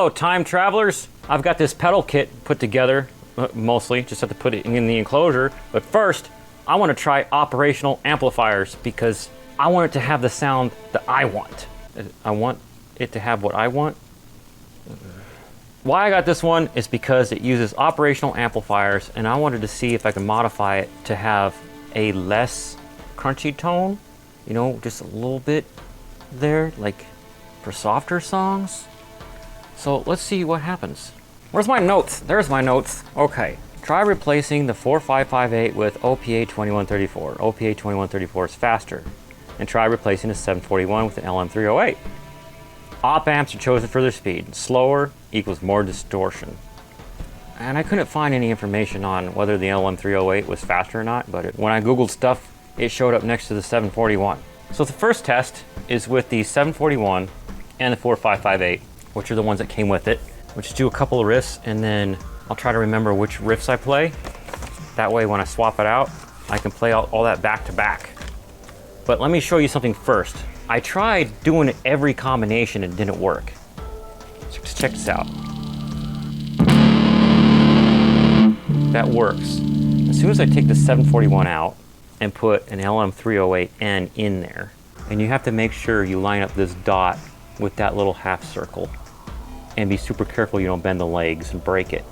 Hello time travelers, I've got this pedal kit put together, mostly, just have to put it in the enclosure, but first I want to try operational amplifiers because I want it to have the sound that I want. I want it to have what I want. Why I got this one is because it uses operational amplifiers and I wanted to see if I can modify it to have a less crunchy tone, you know, just a little bit there, like for softer songs. So let's see what happens. Where's my notes? There's my notes. Okay, try replacing the 4558 with OPA 2134. OPA 2134 is faster. And try replacing the 741 with the LM308. Op amps are chosen for their speed. Slower equals more distortion. And I couldn't find any information on whether the LM308 was faster or not, but when I Googled stuff, it showed up next to the 741. So the first test is with the 741 and the 4558, which are the ones that came with it. We'll just do a couple of riffs and then I'll try to remember which riffs I play. That way when I swap it out, I can play all that back to back. But let me show you something first. I tried doing every combination and it didn't work. So just check this out. That works. As soon as I take the 741 out and put an LM308N in there, and you have to make sure you line up this dot with that little half circle and be super careful you don't bend the legs and break it.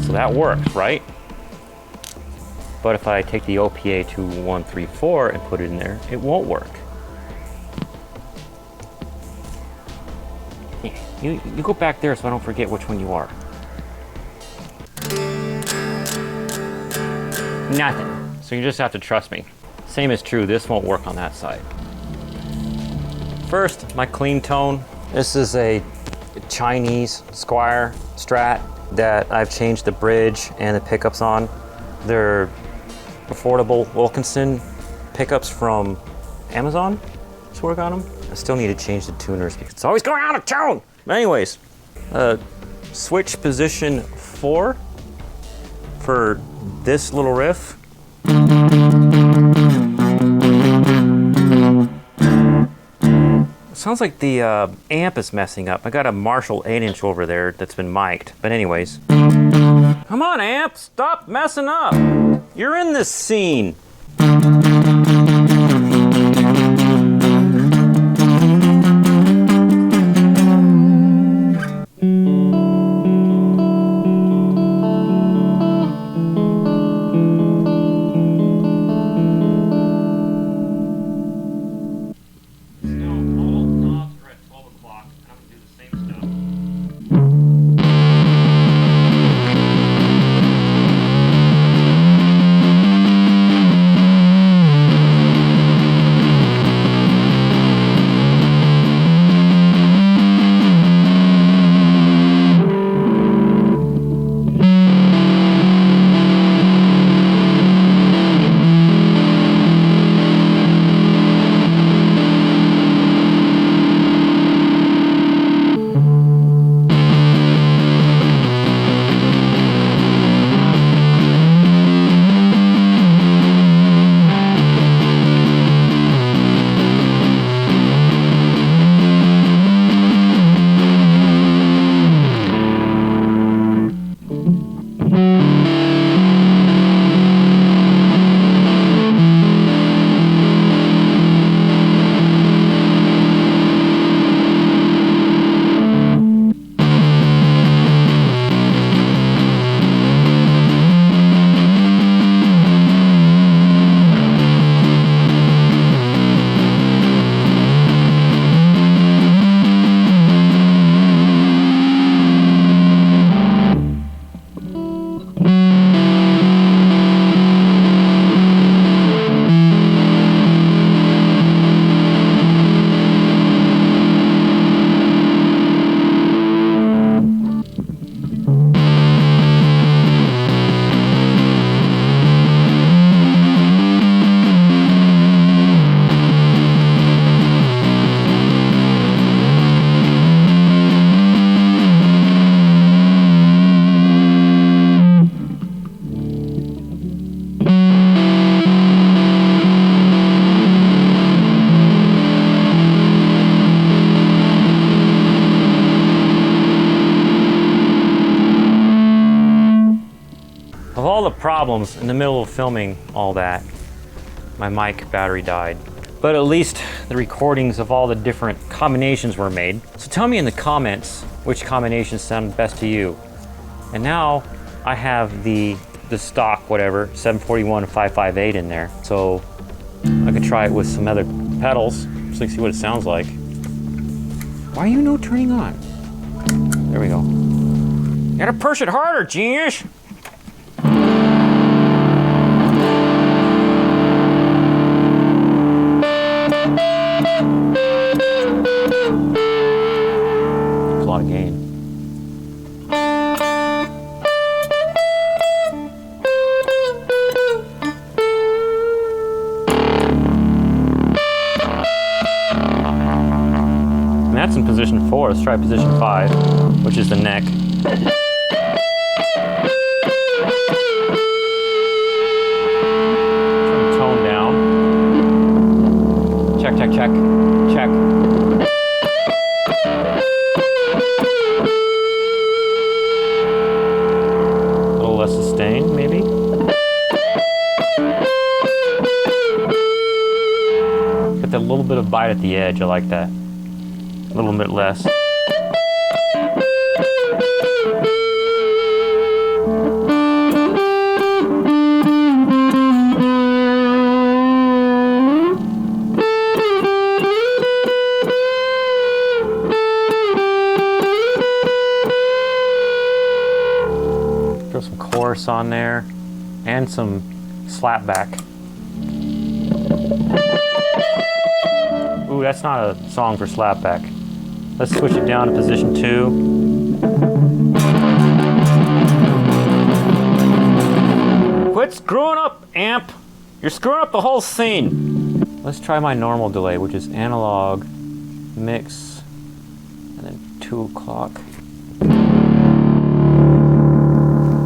So that works, right? But if I take the OPA 2134 and put it in there, it won't work. You go back there so I don't forget which one you are. Nothing. So you just have to trust me. Same is true, this won't work on that side. First, my clean tone. This is a Chinese Squire Strat that I've changed the bridge and the pickups on. They're affordable Wilkinson pickups from Amazon. Just work on them. I still need to change the tuners because it's always going out of tune. But anyways, switch position 4 for this little riff. It sounds like the amp is messing up. I got a Marshall 8-inch over there that's been mic'd. But anyways, come on amp, stop messing up. You're in this scene. all the problems in the middle of filming all that, my mic battery died. But at least the recordings of all the different combinations were made. So tell me in the comments which combinations sound best to you. And now I have the stock, whatever, 741 and 558 in there. So I could try it with some other pedals, just to see what it sounds like. Why are you no turning on? There we go. You gotta push it harder, genius! There's a lot of gain. And that's in position 4. Let's try position 5, which is the neck. Turn the tone down. Check, check, check, check. A little less sustained, maybe. Get that little bit of bite at the edge. I like that. A little bit less. Throw some chorus on there and some slapback. Ooh, that's not a song for slapback. Let's switch it down to position 2. Quit screwing up, amp! You're screwing up the whole scene! Let's try my normal delay, which is analog, mix, and then 2 o'clock.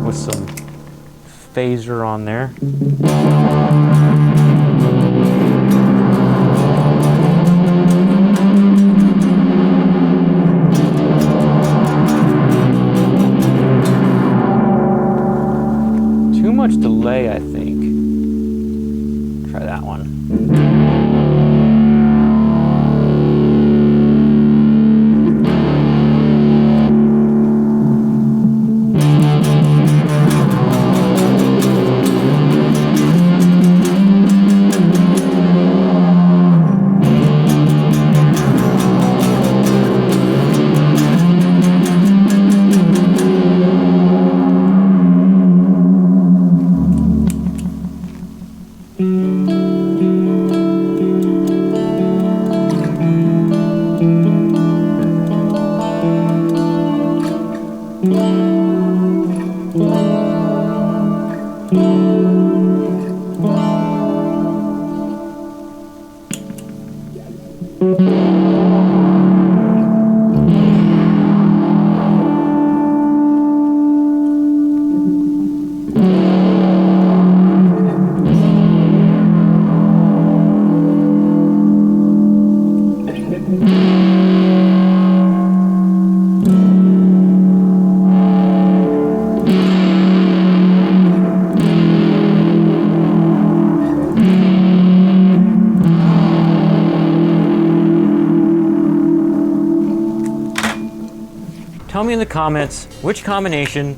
With some phaser on there. Too much delay, I think. Try that one. Tell me in the comments which combination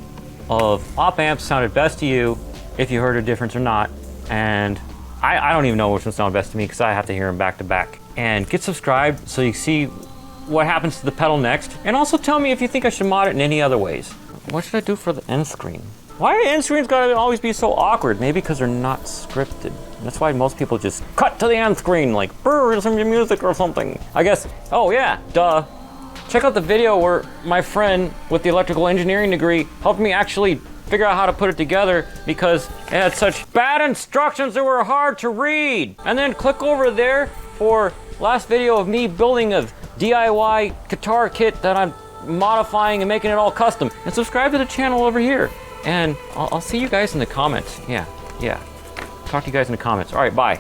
of op amps sounded best to you, if you heard a difference or not. And I don't even know which one sounded best to me because I have to hear them back to back. And get subscribed so you see what happens to the pedal next. And also tell me if you think I should mod it in any other ways. What should I do for the end screen? Why do end screens gotta always be so awkward? Maybe because they're not scripted. That's why most people just cut to the end screen like, brr, some music or something. I guess, oh yeah, duh. Check out the video where my friend with the electrical engineering degree helped me actually figure out how to put it together because it had such bad instructions that were hard to read. And then click over there for last video of me building a DIY guitar kit that I'm modifying and making it all custom. And subscribe to the channel over here. And I'll see you guys in the comments. Yeah. Talk to you guys in the comments. All right, bye.